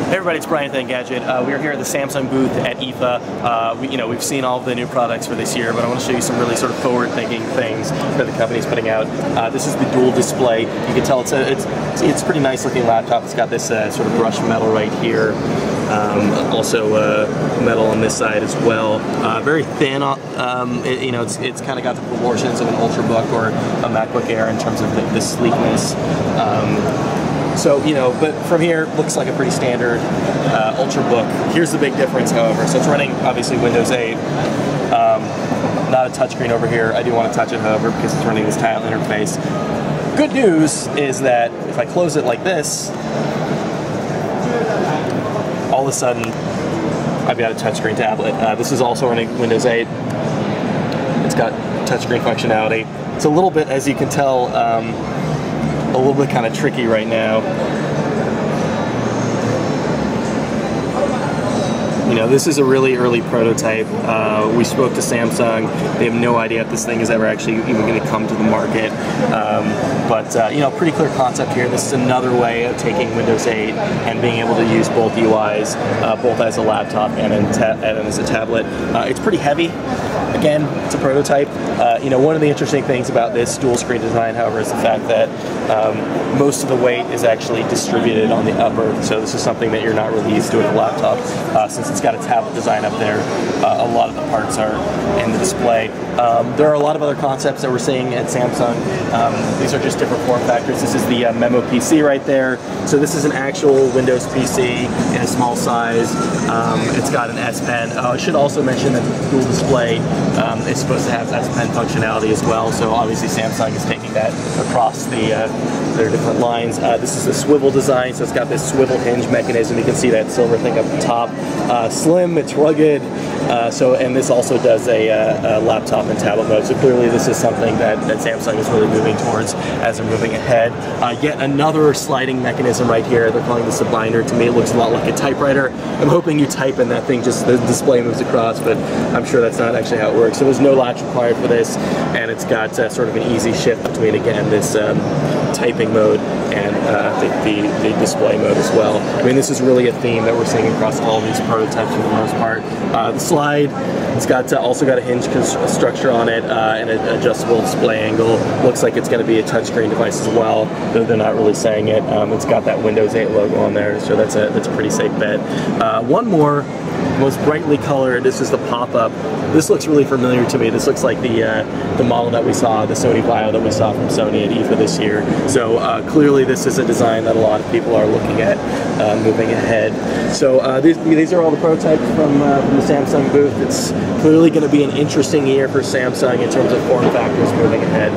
Hey everybody, it's Brian with Engadget. We are here at the Samsung booth at IFA. We've seen all of the new products for this year, but I want to show you some really sort of forward-thinking things that the company's putting out. This is the dual display. You can tell it's a pretty nice looking laptop. It's got this sort of brushed metal right here. Also metal on this side as well. Very thin. It's kind of got the proportions of an Ultrabook or a MacBook Air in terms of the sleekness. But from here, looks like a pretty standard Ultrabook. Here's the big difference, however. So it's running, obviously, Windows 8. Not a touchscreen over here. I do want to touch it, however, because it's running this tile interface. Good news is that if I close it like this, all of a sudden, I've got a touchscreen tablet. This is also running Windows 8. It's got touchscreen functionality. It's a little bit, as you can tell, a little bit kind of tricky right now. This is a really early prototype. We spoke to Samsung. They have no idea if this thing is ever actually even going to come to the market. Pretty clear concept here. This is another way of taking Windows 8 and being able to use both UIs, both as a laptop and as a tablet. It's pretty heavy. Again, it's a prototype. One of the interesting things about this dual screen design, however, is the fact that most of the weight is actually distributed on the upper. So this is something that you're not really used to with a laptop. Since it's got a tablet design up there, a lot of the parts are in the display. There are a lot of other concepts that we're seeing at Samsung. These are just different form factors. This is the Memo PC right there. So this is an actual Windows PC in a small size. It's got an S Pen. I should also mention that the dual display is supposed to have S Pen functionality as well. So obviously Samsung is taking that across their different lines. This is a swivel design, so it's got this swivel hinge mechanism. You can see that silver thing up the top. Slim, it's rugged. And this also does a laptop and tablet mode. So clearly this is something that Samsung is really moving towards as they're moving ahead. Yet another sliding mechanism right here. They're calling this a binder. To me, it looks a lot like a typewriter. I'm hoping you type and that thing the display moves across, but I'm sure that's not actually how it works. So there's no latch required for this, and it's got sort of an easy shift between, again, this typing mode and the display mode as well. I mean, this is really a theme that we're seeing across all these prototypes for the most part. The slide, it's got also got a hinge structure on it and an adjustable display angle. Looks like it's going to be a touchscreen device as well, though they're not really saying it. It's got that Windows 8 logo on there, so that's a pretty safe bet. One more, most brightly colored. This is the pop-up. This looks really familiar to me. This looks like the model that we saw, the Sony Vaio that we saw from Sony at IFA this year. So clearly this is a design that a lot of people are looking at moving ahead. So these are all the prototypes from the Samsung booth. It's clearly going to be an interesting year for Samsung in terms of form factors moving ahead.